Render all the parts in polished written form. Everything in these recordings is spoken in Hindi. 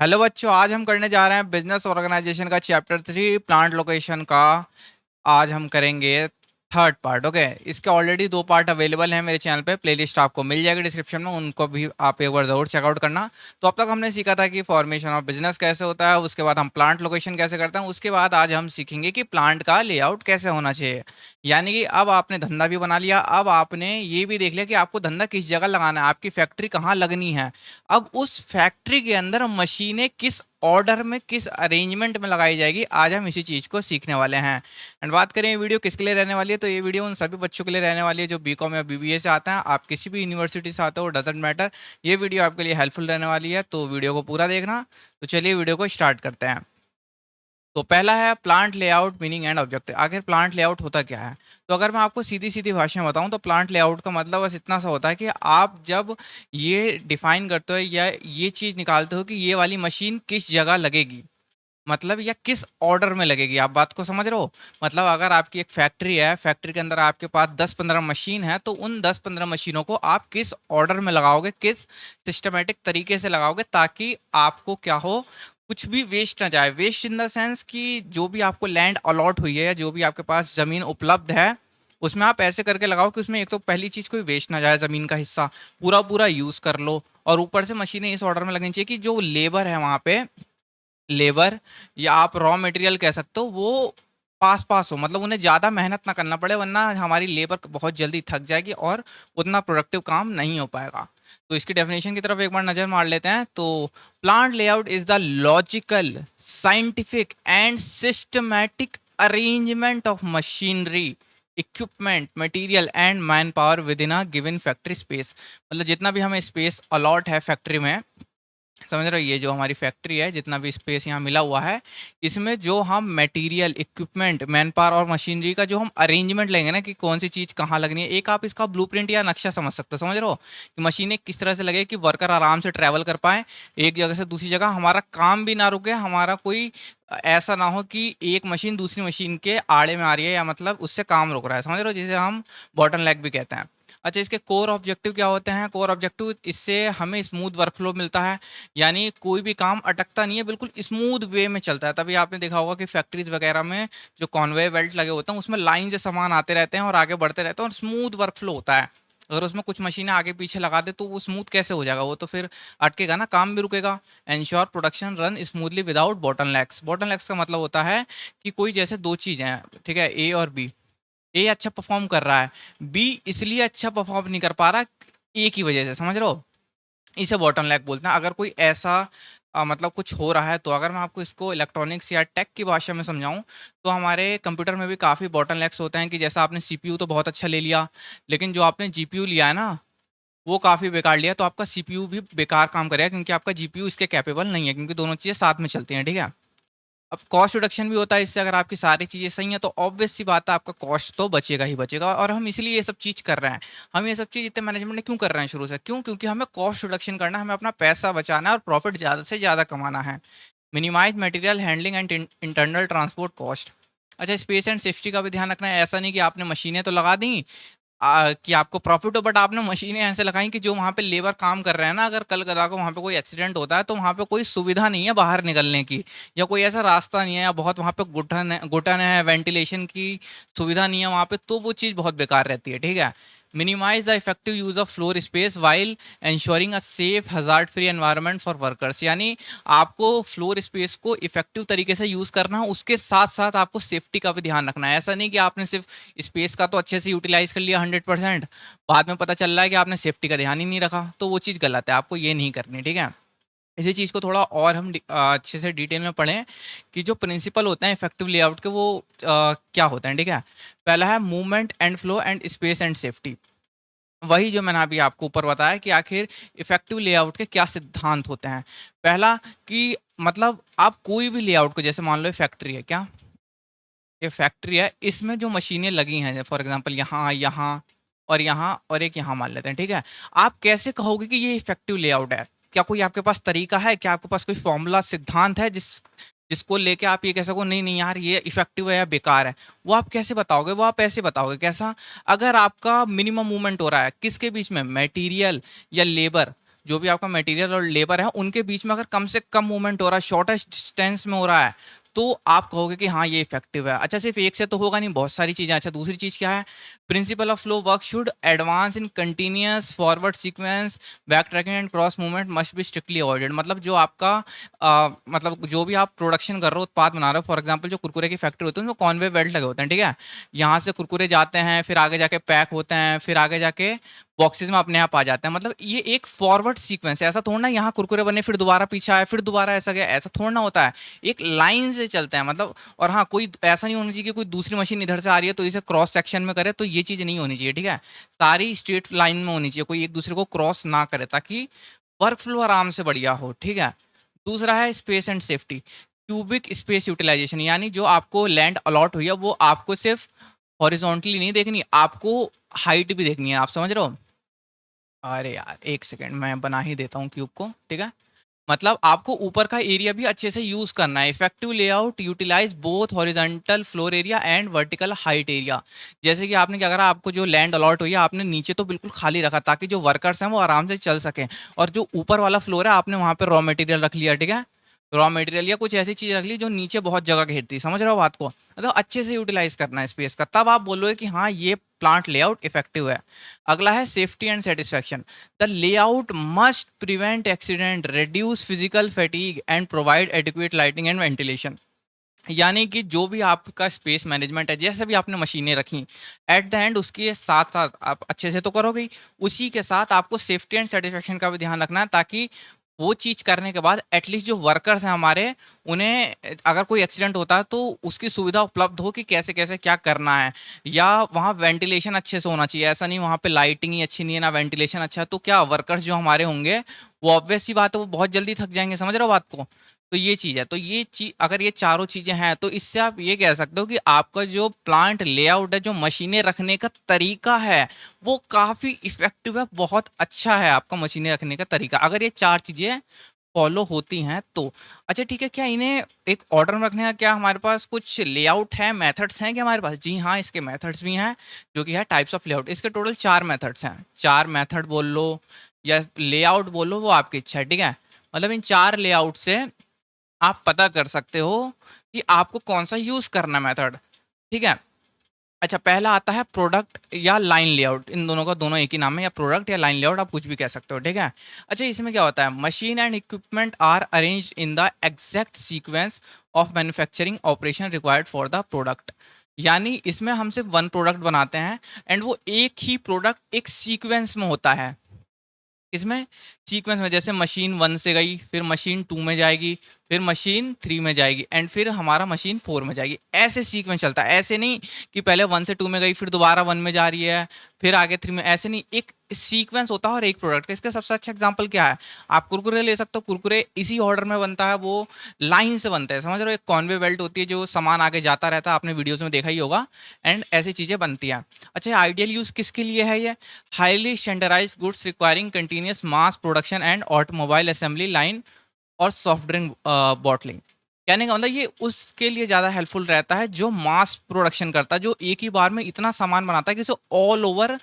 हेलो बच्चों, आज हम करने जा रहे हैं बिजनेस ऑर्गेनाइजेशन का चैप्टर 3 प्लांट लोकेशन का। आज हम करेंगे थर्ड पार्ट। ओके, इसके ऑलरेडी 2 पार्ट अवेलेबल हैं मेरे चैनल पे, प्लेलिस्ट आपको मिल जाएगी डिस्क्रिप्शन में, उनको भी आप एक बार ज़रूर चेकआउट करना। तो अब तक हमने सीखा था कि फॉर्मेशन ऑफ बिजनेस कैसे होता है, उसके बाद हम प्लांट लोकेशन कैसे करते हैं, उसके बाद आज हम सीखेंगे कि प्लांट का लेआउट कैसे होना चाहिए। यानी कि अब आपने धंधा भी बना लिया, अब आपने ये भी देख लिया कि आपको धंधा किस जगह लगाना है, आपकी फैक्ट्री कहाँ लगनी है। अब उस फैक्ट्री के अंदर मशीनें किस ऑर्डर में, किस अरेंजमेंट में लगाई जाएगी, आज हम इसी चीज़ को सीखने वाले हैं। एंड बात करें ये वीडियो किसके लिए रहने वाली है, तो ये वीडियो उन सभी बच्चों के लिए रहने वाली है जो बीकॉम या बीबीए से आते हैं। आप किसी भी यूनिवर्सिटी से आते हो, डजेंट मैटर, ये वीडियो आपके लिए हेल्पफुल रहने वाली है, तो वीडियो को पूरा देखना। तो चलिए वीडियो को स्टार्ट करते हैं। तो पहला है plant layout meaning and objective. आखिर प्लांट लेआउट होता क्या है? तो अगर मैं आपको सीधी सीधी भाषा में बताऊं तो प्लांट लेआउट का मतलब बस इतना सा होता है कि आप जब ये डिफाइन करते हो या ये चीज़ निकालते हो कि ये वाली मशीन किस जगह लगेगी, मतलब या किस ऑर्डर में लगेगी। आप बात को समझ रहे हो? मतलब अगर आपकी एक फैक्ट्री है, फैक्ट्री के अंदर आपके पास 10-15 मशीन है, तो उन 10-15 मशीनों को आप किस ऑर्डर में लगाओगे, किस सिस्टमेटिक तरीके से लगाओगे, ताकि आपको क्या हो, कुछ भी वेस्ट ना जाए। वेस्ट इन द सेंस कि जो भी आपको लैंड अलॉट हुई है या जो भी आपके पास ज़मीन उपलब्ध है, उसमें आप ऐसे करके लगाओ कि उसमें एक तो पहली चीज़ कोई वेस्ट ना जाए, ज़मीन का हिस्सा पूरा पूरा यूज़ कर लो। और ऊपर से मशीनें इस ऑर्डर में लगनी चाहिए कि जो लेबर है वहाँ पे, लेबर या आप रॉ मटेरियल कह सकते हो, वो पास पास हो, मतलब उन्हें ज़्यादा मेहनत ना करना पड़े, वरना हमारी लेबर बहुत जल्दी थक जाएगी और उतना प्रोडक्टिव काम नहीं हो पाएगा। तो इसकी डेफिनेशन की तरफ एक बार नज़र मार लेते हैं। तो plant layout is the logical, scientific and systematic arrangement of machinery, equipment, material and man power with in a given factory space. मतलब जितना भी हमें स्पेस अलॉट है फैक्ट्री में, समझ रहे हो, ये जो हमारी फैक्ट्री है, जितना भी स्पेस यहाँ मिला हुआ है, इसमें जो हम मटेरियल, इक्विपमेंट, मैन पावर और मशीनरी का जो हम अरेंजमेंट लेंगे ना कि कौन सी चीज़ कहाँ लगनी है, एक आप इसका ब्लूप्रिंट या नक्शा समझ सकते हो। समझ रहे हो कि मशीनें किस तरह से लगे कि वर्कर आराम से ट्रैवल कर पाए एक जगह से दूसरी जगह, हमारा काम भी ना रुके, हमारा कोई ऐसा ना हो कि एक मशीन दूसरी मशीन के आड़े में आ रही है या मतलब उससे काम रुक रहा है। समझ रहे हो, जिसे हम बॉटल नेक भी कहते हैं। अच्छा, इसके कोर ऑब्जेक्टिव क्या होते हैं? कोर ऑब्जेक्टिव, इससे हमें स्मूथ वर्कफ्लो मिलता है, यानी कोई भी काम अटकता नहीं है, बिल्कुल स्मूथ वे में चलता है। तभी आपने देखा होगा कि फैक्ट्रीज वगैरह में जो कॉन्वेयर बेल्ट लगे होते हैं, उसमें लाइन से सामान आते रहते हैं और आगे बढ़ते रहते हैं और स्मूथ वर्कफ्लो होता है। अगर उसमें कुछ मशीनें आगे पीछे लगा दे तो वो स्मूथ कैसे हो जाएगा? वो तो फिर अटकेगा ना, काम भी रुकेगा। Ensure production run smoothly without bottlenecks. Bottlenecks का मतलब होता है कि कोई जैसे दो चीज़ें हैं, ठीक है, ए और बी। ए अच्छा परफॉर्म कर रहा है, बी इसलिए अच्छा परफॉर्म नहीं कर पा रहा, ए की वजह से। समझ रहे हो, इसे बॉटलनेक बोलते हैं। अगर कोई ऐसा मतलब कुछ हो रहा है, तो अगर मैं आपको इसको इलेक्ट्रॉनिक्स या टेक की भाषा में समझाऊं, तो हमारे कंप्यूटर में भी काफ़ी बॉटलनेक्स होते हैं कि जैसा आपने सीपीयू तो बहुत अच्छा ले लिया, लेकिन जो आपने जीपीयू लिया है ना, वो काफ़ी बेकार लिया, तो आपका सीपीयू भी बेकार काम करेगा क्योंकि आपका जीपीयू इसके कैपेबल नहीं है, क्योंकि दोनों चीज़ें साथ में चलती हैं, ठीक है। अब कॉस्ट रिडक्शन भी होता है इससे। अगर आपकी सारी चीज़ें सही हैं तो ऑब्वियस सी बात है, आपका कॉस्ट तो बचेगा ही बचेगा। और हम इसलिए ये सब चीज़ कर रहे हैं। हम ये सब चीज़ इतने मैनेजमेंट ने क्यों कर रहे हैं शुरू से? क्यों? क्योंकि हमें कॉस्ट रिडक्शन करना है, हमें अपना पैसा बचाना है और प्रॉफिट ज़्यादा से ज़्यादा कमाना है। Minimise material handling and internal transport cost. अच्छा, स्पेस एंड सेफ्टी का भी ध्यान रखना है। ऐसा नहीं कि आपने मशीनें तो लगा दी कि आपको प्रॉफिट हो, बट आपने मशीनें ऐसे लगाई कि जो वहाँ पे लेबर काम कर रहे हैं ना, अगर कल कदा को वहाँ पे कोई एक्सीडेंट होता है तो वहाँ पे कोई सुविधा नहीं है बाहर निकलने की, या कोई ऐसा रास्ता नहीं है, या बहुत वहाँ पे घुटन है, वेंटिलेशन की सुविधा नहीं है वहाँ पे, तो वो चीज़ बहुत बेकार रहती है, ठीक है। Minimise the effective use of floor space while ensuring a safe hazard free environment for workers. यानी आपको फ्लोर स्पेस को इफेक्टिव तरीके से यूज करना है, उसके साथ साथ आपको सेफ्टी का भी ध्यान रखना है। ऐसा नहीं कि आपने सिर्फ स्पेस का तो अच्छे से यूटिलाइज कर लिया 100%, बाद में पता चल रहा है कि आपने सेफ्टी का ध्यान ही नहीं रखा, तो वो चीज़ गलत है, आपको ये नहीं करनी, ठीक है। इसी चीज़ को थोड़ा और हम अच्छे से डिटेल में पढ़ें कि जो प्रिंसिपल होते हैं इफेक्टिव लेआउट के, वो क्या होते हैं, ठीक है। पहला है movement and flow and space and safety. वही जो मैंने अभी आपको ऊपर बताया कि आखिर इफेक्टिव लेआउट के क्या सिद्धांत होते हैं। पहला कि मतलब आप कोई भी लेआउट को, जैसे मान लो फैक्ट्री है, क्या ये फैक्ट्री है, इसमें जो मशीनें लगी हैं, फॉर एग्जांपल यहाँ यहाँ और एक यहाँ मान लेते हैं, ठीक है। आप कैसे कहोगे कि ये इफेक्टिव लेआउट है? क्या कोई आपके पास तरीका है? क्या आपके पास कोई फॉर्मूला, सिद्धांत है जिसको लेके आप ये कह सको नहीं नहीं यार ये इफेक्टिव है या बेकार है? वो आप कैसे बताओगे? वो आप ऐसे बताओगे कैसा? अगर आपका मिनिमम मूवमेंट हो रहा है किसके बीच में, मटेरियल या लेबर, जो भी आपका मटेरियल और लेबर है उनके बीच में अगर कम से कम मूवमेंट हो रहा है, शॉर्टेस्ट डिस्टेंस में हो रहा है, तो आप कहोगे कि हाँ ये इफेक्टिव है। अच्छा सिर्फ एक से तो होगा नहीं, बहुत सारी चीज़ें। अच्छा दूसरी चीज़ क्या है, principle of flow work should advance in continuous forward sequence, back tracking and cross movement must be strictly avoided. मतलब जो आपका मतलब जो भी आप प्रोडक्शन कर रहे हो, उत्पाद बना रहे हो, फॉर एग्जांपल जो कुरकुरे की फैक्ट्री होती है उसमें कॉन्वे बेल्ट लगे होते हैं, ठीक है। यहाँ से कुरकुरे जाते हैं, फिर आगे जाके पैक होते हैं, फिर आगे जाके बॉक्सेस में अपने आप आ जाते हैं। मतलब ये एक फॉरवर्ड सीक्वेंस है, ऐसा थोड़ा ना यहाँ कुरकुरे बने फिर दोबारा पीछे आए फिर दोबारा ऐसा गया, ऐसा थोड़ा ना होता है। एक लाइन से चलते हैं मतलब। और हाँ, कोई ऐसा नहीं होना चाहिए कि कोई दूसरी मशीन इधर से आ रही है तो इसे क्रॉस सेक्शन में करे, तो ये चीज़ नहीं होनी चाहिए, ठीक है। सारी स्ट्रेट लाइन में होनी चाहिए, कोई एक दूसरे को क्रॉस ना करे, ताकि वर्क फ्लो आराम से बढ़िया हो, ठीक है। दूसरा है space and safety, cubic space utilisation, यानी जो आपको लैंड अलॉट हुई है वो आपको सिर्फ हॉरिजॉन्टली नहीं देखनी, आपको हाइट भी देखनी है। आप समझ रहे हो? अरे यार एक सेकंड, मैं बना ही देता हूँ क्यूब को, ठीक है। मतलब आपको ऊपर का एरिया भी अच्छे से यूज करना है। Effective layout utilise both horizontal floor area and vertical height area. जैसे कि आपने क्या करा, आपको जो लैंड अलॉट हुई है आपने नीचे तो बिल्कुल खाली रखा ताकि जो वर्कर्स हैं वो आराम से चल सकें, और जो ऊपर वाला फ्लोर है आपने वहां पे रॉ मटेरियल रख लिया, ठीक है। रॉ मटेरियल या कुछ ऐसी चीज रख ली जो नीचे बहुत जगह घेरती है। समझ रहे हो बात को? मतलब अच्छे से यूटिलाइज करना है स्पेस का, तब आप बोलोगे कि हाँ ये प्लांट लेआउट इफेक्टिव है। अगला है safety and satisfaction. The layout must prevent accident, reduce physical fatigue and provide adequate lighting and ventilation. यानी कि जो भी आपका स्पेस मैनेजमेंट है, जैसे भी आपने मशीनें रखी, एट द एंड उसके साथ साथ आप अच्छे से तो करोगे ही, उसी के साथ आपको सेफ्टी एंड सेटिस्फेक्शन का भी ध्यान रखना है, ताकि वो चीज़ करने के बाद एटलीस्ट जो वर्कर्स हैं हमारे, उन्हें अगर कोई एक्सीडेंट होता है तो उसकी सुविधा उपलब्ध हो कि कैसे कैसे क्या करना है। या वहाँ वेंटिलेशन अच्छे से होना चाहिए, ऐसा नहीं वहाँ पे लाइटिंग ही अच्छी नहीं है ना वेंटिलेशन अच्छा है, तो क्या वर्कर्स जो हमारे होंगे वो ऑब्वियस सी बात है वो बहुत जल्दी थक जाएंगे। समझ रहे हो बात को? तो ये चीज़ है, तो ये चीज अगर ये चारों चीज़ें हैं तो इससे आप ये कह सकते हो कि आपका जो प्लांट लेआउट है, जो मशीनें रखने का तरीका है, वो काफ़ी इफ़ेक्टिव है, बहुत अच्छा है आपका मशीनें रखने का तरीका, अगर ये 4 चीज़ें फ़ॉलो होती हैं तो। अच्छा ठीक है, क्या इन्हें एक ऑर्डर में रखने का क्या हमारे पास कुछ लेआउट है, मेथड्स हैं क्या हमारे पास? जी हाँ, इसके मेथड्स भी हैं, जो कि है टाइप्स ऑफ लेआउट। इसके टोटल 4 मेथड्स हैं, 4 मेथड बोल लो या लेआउट बोल लो, वो आपकी इच्छा है, ठीक है। मतलब इन 4 लेआउट से आप पता कर सकते हो कि आपको कौन-सा यूज़ करना है मेथड, ठीक है? अच्छा पहला आता है प्रोडक्ट या लाइन लेआउट, इन दोनों का दोनों एक ही नाम है, या प्रोडक्ट या लाइन लेआउट आप कुछ भी कह सकते हो, ठीक है? अच्छा इसमें क्या होता है, machine and equipment are arranged in the exact sequence of manufacturing operation required for the product. यानी इसमें हम सिर्फ 1 प्रोडक्ट बनाते हैं एंड वो एक ही प्रोडक्ट एक सीक्वेंस में होता है। इसमें सीक्वेंस में जैसे मशीन 1 से गई, फिर मशीन 2 में जाएगी, फिर मशीन 3 में जाएगी एंड फिर हमारा मशीन 4 में जाएगी। ऐसे सीक्वेंस चलता है, ऐसे नहीं कि पहले 1 से 2 में गई फिर दोबारा 1 में जा रही है, फिर आगे 3 में, ऐसे नहीं, एक सीक्वेंस होता है और एक प्रोडक्ट का। इसका सबसे अच्छा एग्जांपल क्या है, आप कुरकुरे ले सकते हो, कुरकुरे इसी ऑर्डर में बनता है, वो लाइन से बनता है, समझ रहे हो? एक कॉन्वे बेल्ट होती है जो सामान आगे जाता रहता है, आपने वीडियोज़ में देखा ही होगा, एंड ऐसी चीज़ें बनती हैं। अच्छा आइडियल यूज़ किसके लिए है ये? Highly standardised goods requiring continuous mass production and automobile assembly line और सॉफ्ट ड्रिंक बॉटलिंग। कहने का मतलब ये उसके लिए ज़्यादा हेल्पफुल रहता है जो मास प्रोडक्शन करता है, जो एक ही बार में इतना सामान बनाता है कि उसे ऑल ओवर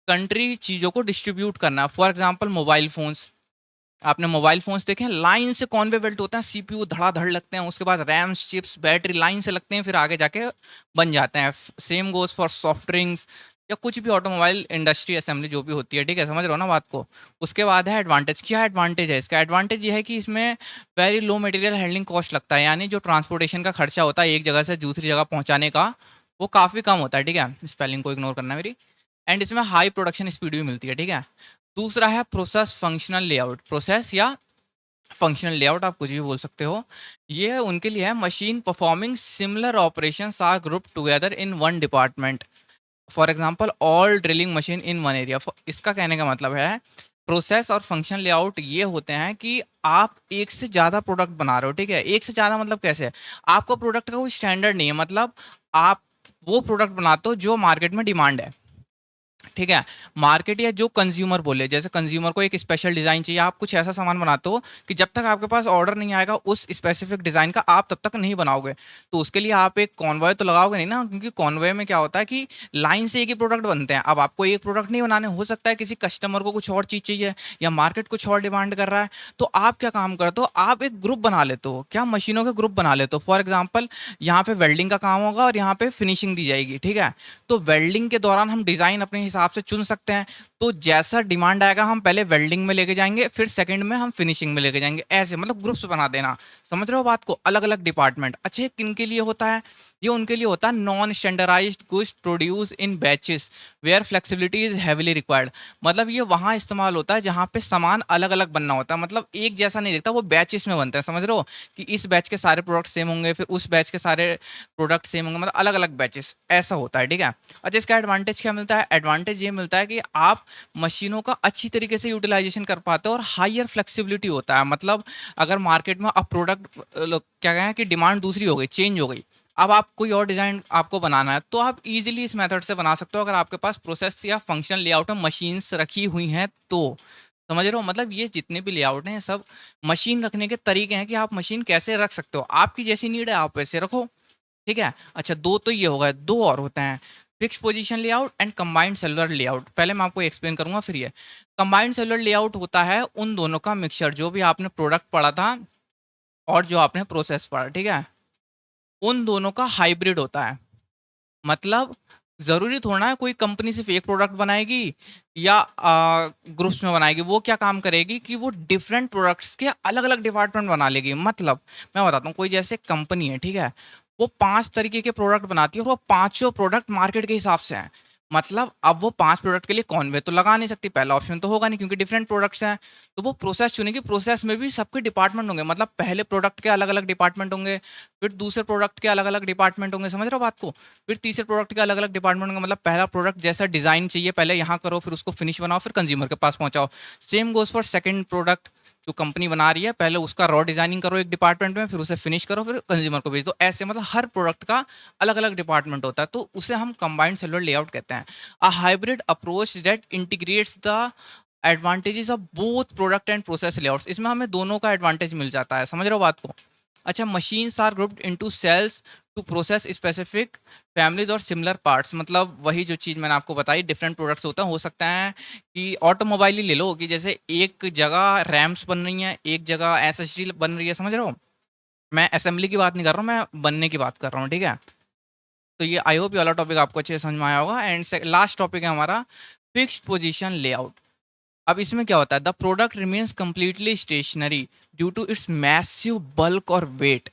कंट्री चीज़ों को डिस्ट्रीब्यूट करना है। फॉर एग्जांपल मोबाइल फ़ोन्स, आपने मोबाइल फ़ोन्स देखे हैं, लाइन से कॉन्वे बेल्ट होते हैं, सीपीयू धड़ाधड़ लगते हैं, उसके बाद रैम्स, चिप्स, बैटरी लाइन से लगते हैं, फिर आगे जाके बन जाते हैं। Same goes for soft drinks या कुछ भी ऑटोमोबाइल इंडस्ट्री असेंबली जो भी होती है, ठीक है, समझ रहे हो ना बात को? उसके बाद है एडवांटेज। क्या एडवांटेज है इसका? एडवांटेज ये है कि इसमें very low material handling cost लगता है, यानी जो ट्रांसपोर्टेशन का खर्चा होता है एक जगह से दूसरी जगह पहुँचाने का, वो काफ़ी कम होता है, ठीक है? स्पेलिंग को इग्नोर करना मेरी। एंड इसमें हाई प्रोडक्शन स्पीड भी मिलती है, ठीक है? दूसरा है प्रोसेस फंक्शनल लेआउट। प्रोसेस या फंक्शनल लेआउट आप कुछ भी बोल सकते हो। ये उनके लिए है machine performing similar operations are group together in one department, for example all drilling machine in one area. इसका कहने का मतलब है प्रोसेस और फंक्शनल लेआउट ये होते हैं कि आप एक से ज़्यादा प्रोडक्ट बना रहे हो, ठीक है। एक से ज़्यादा मतलब कैसे? आपका प्रोडक्ट का कोई स्टैंडर्ड नहीं है, मतलब आप वो प्रोडक्ट बनाते हो जो मार्केट में डिमांड है, ठीक है? मार्केट या जो कंज़्यूमर बोले, जैसे कंज़्यूमर को एक स्पेशल डिज़ाइन चाहिए, आप कुछ ऐसा सामान बनाते हो कि जब तक आपके पास ऑर्डर नहीं आएगा उस स्पेसिफिक डिज़ाइन का, आप तब तक नहीं बनाओगे। तो उसके लिए आप एक कॉन्वॉय तो लगाओगे नहीं ना, क्योंकि कॉन्वॉय में क्या होता है कि लाइन से एक ही प्रोडक्ट बनते हैं। अब आपको एक प्रोडक्ट नहीं बनाने, हो सकता है किसी कस्टमर को कुछ और चीज़ चाहिए या मार्केट कुछ और डिमांड कर रहा है, तो आप क्या काम करते हो, आप एक ग्रुप बना लेते हो। क्या? मशीनों के ग्रुप बना लेते हो। फॉर एग्ज़ाम्पल यहाँ पे वेल्डिंग का काम होगा और यहाँ पे फिनिशिंग दी जाएगी, ठीक है? तो वेल्डिंग के दौरान हम डिज़ाइन अपने हिसाब से चुन सकते हैं। तो जैसा डिमांड आएगा हम पहले वेल्डिंग में लेके जाएँगे, फिर सेकंड में हम फिनिशिंग में लेके जाएँगे। ऐसे मतलब ग्रुप्स बना देना। समझ रहे हो बात को? अलग-अलग डिपार्टमेंट। अच्छा, ये किनके लिए होता है? ये उनके लिए होता है non standardised goods produce in batches where flexibility is heavily required. मतलब ये वहाँ इस्तेमाल होता है जहाँ पे सामान अलग-अलग बनना होता है। मतलब एक जैसा नहीं दिखता, वो बैचेस में बनता है। समझ रहे हो? कि इस बैच के सारे प्रोडक्ट सेम होंगे, फिर उस बैच के सारे प्रोडक्ट सेम होंगे, मतलब अलग-अलग बैचेस, ऐसा होता है, ठीक है? अच्छा, इसका एडवांटेज क्या मिलता है? एडवांटेज ये मिलता है कि आप मशीनों का अच्छी तरीके से यूटिलाइज़ेशन कर पाते हो और हायर फ्लेक्सिबिलिटी होता है। मतलब अगर मार्केट में अब प्रोडक्ट क्या कहें कि डिमांड दूसरी हो गई, चेंज हो गई। अब आप कोई और डिज़ाइन आपको बनाना है, तो आप ईज़िली इस मेथड से बना सकते हो अगर आपके पास प्रोसेस या फंक्शनल लेआउट में मशीन्स रखी हुई हैं तो। समझ रहे हो? मतलब ये जितने भी लेआउट हैं, ये सब मशीन रखने के तरीके हैं कि आप मशीन कैसे रख सकते हो। आपकी जैसी नीड है, आप वैसे रखो। ठीक है? अच्छा, 2 तो ये हो गए, 2 और होते हैं, fixed position layout and combined cellular layout. पहले मैं आपको एक्सप्लेन करूँगा फिर ये। कंबाइंड सेलुलर लेआउट होता है उन दोनों का मिक्सचर, जो भी आपने प्रोडक्ट पढ़ा था और जो आपने प्रोसेस पढ़ा, ठीक है? उन दोनों का हाइब्रिड होता है। मतलब ज़रूरी थोड़ा है कोई कंपनी सिर्फ़ एक प्रोडक्ट बनाएगी या ग्रुप्स में बनाएगी। वो क्या काम करेगी कि वो डिफरेंट प्रोडक्ट्स के अलग-अलग डिपार्टमेंट बना लेगी। मतलब मैं बताता हूँ, कोई जैसे कंपनी है, ठीक है? वो 5 तरीके के प्रोडक्ट बनाती है और वो पाँचों प्रोडक्ट मार्केट के हिसाब से हैं। मतलब अब वो 5 प्रोडक्ट के लिए कॉन्वे तो लगा नहीं सकती, पहला ऑप्शन तो होगा नहीं क्योंकि डिफरेंट प्रोडक्ट्स हैं। तो वो प्रोसेस चुनेगी, प्रोसेस में भी सबके डिपार्टमेंट होंगे। मतलब पहले प्रोडक्ट के अलग-अलग डिपार्टमेंट होंगे, फिर दूसरे प्रोडक्ट के अलग-अलग डिपार्टमेंट होंगे। समझ रहे हो बात को? फिर तीसरे प्रोडक्ट के अलग-अलग डिपार्टमेंट होंगे, मतलब पहला प्रोडक्ट जैसा डिज़ाइन चाहिए पहले यहाँ करो, फिर उसको फिनिश बनाओ, फिर कंज्यूमर के पास पहुँचाओ। Same goes for second product, जो कंपनी बना रही है, पहले उसका रॉ डिज़ाइनिंग करो एक डिपार्टमेंट में, फिर उसे फिनिश करो, फिर कंज्यूमर को भेज दो। ऐसे मतलब हर प्रोडक्ट का अलग-अलग डिपार्टमेंट होता है, तो उसे हम कंबाइंड सेलुलर लेआउट कहते हैं। A hybrid approach that integrates the advantages of both product and process layouts. इसमें हमें दोनों का एडवांटेज मिल जाता है। समझ रहे हो बात को? अच्छा, machines are grouped into cells to process specific families और सिमिलर पार्ट्स। मतलब वही जो चीज़ मैंने आपको बताई, डिफरेंट प्रोडक्ट्स होते हैं। हो सकता है कि ऑटोमोबाइल ही ले लो कि जैसे एक जगह रैम्स बन रही हैं, एक जगह एसएसडी बन रही है। समझ रहे हो? मैं असेंबली की बात नहीं कर रहा हूँ, मैं बनने की बात कर रहा हूँ, ठीक है? तो ये आई होप ये वाला टॉपिक आपको अच्छे से समझ में आया होगा। एंड लास्ट टॉपिक है हमारा फिक्स्ड पोजीशन लेआउट। अब इसमें क्या होता है? The product remains completely stationary due to its massive bulk और weight.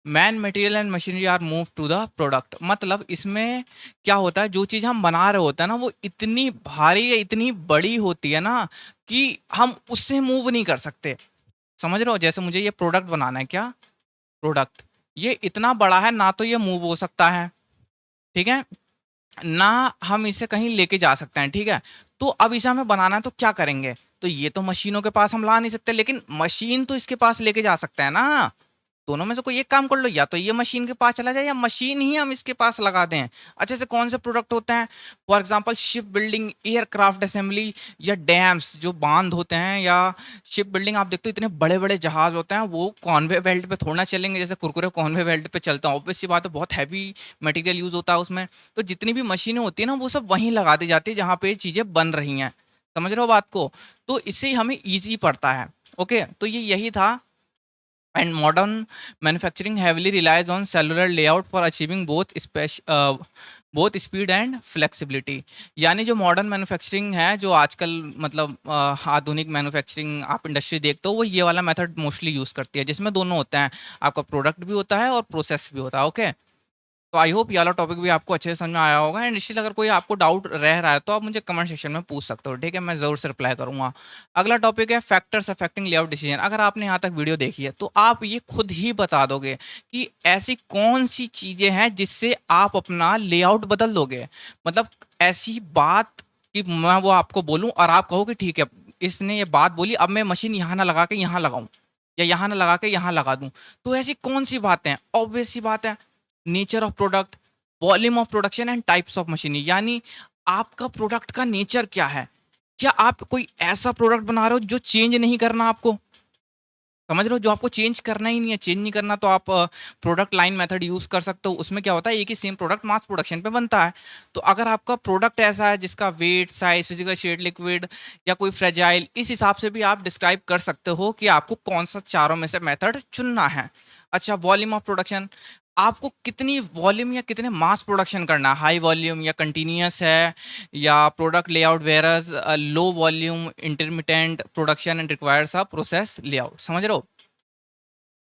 Man material and machinery are move to the product. मतलब इसमें क्या होता है, जो चीज़ हम बना रहे होते हैं ना, वो इतनी भारी या इतनी बड़ी होती है ना कि हम उससे मूव नहीं कर सकते। समझ रहे हो? जैसे मुझे ये प्रोडक्ट बनाना है, क्या प्रोडक्ट, ये इतना बड़ा है, ना तो ये मूव हो सकता है, ठीक है, ना हम इसे कहीं लेके जा सकते हैं, ठीक है? तो अब इसे हमें बनाना है तो क्या करेंगे? तो ये तो मशीनों के पास हम ला नहीं सकते, लेकिन मशीन तो इसके पास लेके जा सकते हैं ना। दोनों में से कोई एक काम कर लो, या तो ये मशीन के पास चला जाए या मशीन ही हम इसके पास लगा दें। अच्छे से कौन से प्रोडक्ट होते हैं? For example ship building, aircraft assembly या डैम्स जो बांध होते हैं, या शिप बिल्डिंग आप देखते हो इतने बड़े-बड़े जहाज होते हैं, वो कॉन्वे बेल्ट पे थोड़ा ना चलेंगे जैसे कुरकुरे कॉन्वे बेल्ट पे चलते हैं। ऑब्वियस सी बात है, बहुत हैवी मटेरियल यूज़ होता है उसमें। तो जितनी भी मशीनें होती है ना, वो सब वहीं लगा दी जाती है जहाँ पे ये चीज़ें बन रही हैं। समझ रहे हो बात को? तो इससे हमें ईज़ी पड़ता है। ओके, तो ये यही था। And modern manufacturing heavily relies on cellular layout for achieving both speed and flexibility। यानी जो मॉडर्न मैन्युफैक्चरिंग है, जो आजकल मतलब आधुनिक मैन्युफैक्चरिंग आप इंडस्ट्री देखते हो, वो ये वाला मेथड मोस्टली यूज़ करती है, जिसमें दोनों होते हैं, आपका प्रोडक्ट भी होता है और प्रोसेस भी होता है। ओके, तो आई होप ये वाला टॉपिक भी आपको अच्छे से समझ में आया होगा। एंड स्टिल अगर कोई आपको डाउट रह रहा है तो आप मुझे कमेंट सेक्शन में पूछ सकते हो, ठीक है? मैं ज़रूर से रिप्लाई करूँगा। अगला टॉपिक है फैक्टर्स अफेक्टिंग लेआउट डिसीजन। अगर आपने यहाँ तक वीडियो देखी है तो आप ये खुद ही बता दोगे कि ऐसी कौन-सी चीज़ें हैं जिससे आप अपना लेआउट बदल दोगे। मतलब ऐसी बात कि मैं वो आपको बोलूँ और आप कहो कि ठीक है, इसने ये बात बोली, अब मैं मशीन यहाँ ना लगा के यहाँ लगाऊँ या यहाँ ना लगा के यहाँ लगा दूँ। तो ऐसी कौन-सी बातें हैं? ऑब्वियस सी बात है, nature of product, volume of production and types of machinery. यानी आपका प्रोडक्ट का नेचर क्या है? क्या आप कोई ऐसा प्रोडक्ट बना रहे हो जो चेंज नहीं करना आपको? समझ रहे हो? जो आपको चेंज करना ही नहीं है, चेंज नहीं करना तो आप प्रोडक्ट लाइन मेथड यूज़ कर सकते हो। उसमें क्या होता है, एक ही सेम प्रोडक्ट मास प्रोडक्शन पे बनता है। तो अगर आपका प्रोडक्ट ऐसा है जिसका weight, size, physical shade, liquid या कोई फ्रेजाइल, इस हिसाब से भी आप डिस्क्राइब कर सकते हो कि आपको कौन-सा चारों में से मेथड चुनना है। अच्छा, वॉल्यूम ऑफ प्रोडक्शन, आपको कितनी वॉल्यूम या कितने मास प्रोडक्शन करना है, हाई वॉल्यूम या कंटीन्यूअस है, या product layout whereas low volume intermittent production and requires a process layout. समझ रहे हो?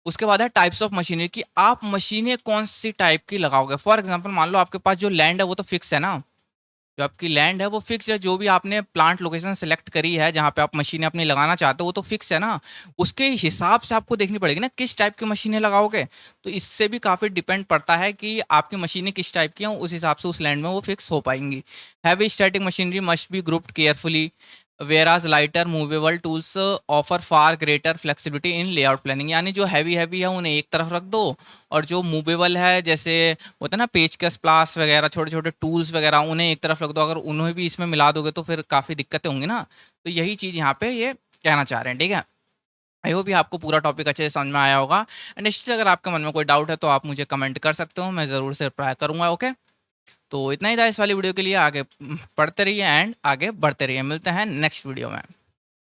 उसके बाद है टाइप्स ऑफ मशीनरी, कि आप मशीनें कौन-सी टाइप की लगाओगे। फॉर एग्ज़ाम्पल मान लो आपके पास जो लैंड है वो तो फिक्स है ना, जो आपकी लैंड है वो फिक्स है, जो भी आपने प्लांट लोकेशन सेलेक्ट करी है जहाँ पे आप मशीनें अपनी लगाना चाहते हो वो तो फिक्स है ना। उसके हिसाब से आपको देखनी पड़ेगी ना किस टाइप की मशीनें लगाओगे। तो इससे भी काफ़ी डिपेंड पड़ता है कि आपकी मशीनें किस टाइप की हैं, उस हिसाब से उस लैंड में वो फिक्स हो पाएँगी। Heavy static machinery must be grouped carefully, whereas lighter movable tools offer far greater flexibility in layout planning. यानी जो हैवी-हैवी है उन्हें एक तरफ रख दो, और जो मूवेबल है जैसे होता है ना पेचकस, प्लास वगैरह, छोटे-छोटे टूल्स वगैरह, उन्हें एक तरफ रख दो। अगर उन्हें भी इसमें मिला दोगे तो फिर काफ़ी दिक्कतें होंगी ना। तो यही चीज़ यहाँ पे ये कहना चाह रहे हैं, ठीक है? आई होप ये आपको पूरा टॉपिक अच्छे से समझ में आया होगा। एंड स्टिल अगर आपके मन में कोई डाउट है तो आप मुझे कमेंट कर सकते हो, मैं ज़रूर से रिप्लाई करूँगा, ओके? तो इतना ही था इस वाली वीडियो के लिए। आगे पढ़ते रहिए एंड आगे बढ़ते रहिए। मिलते हैं नेक्स्ट वीडियो में।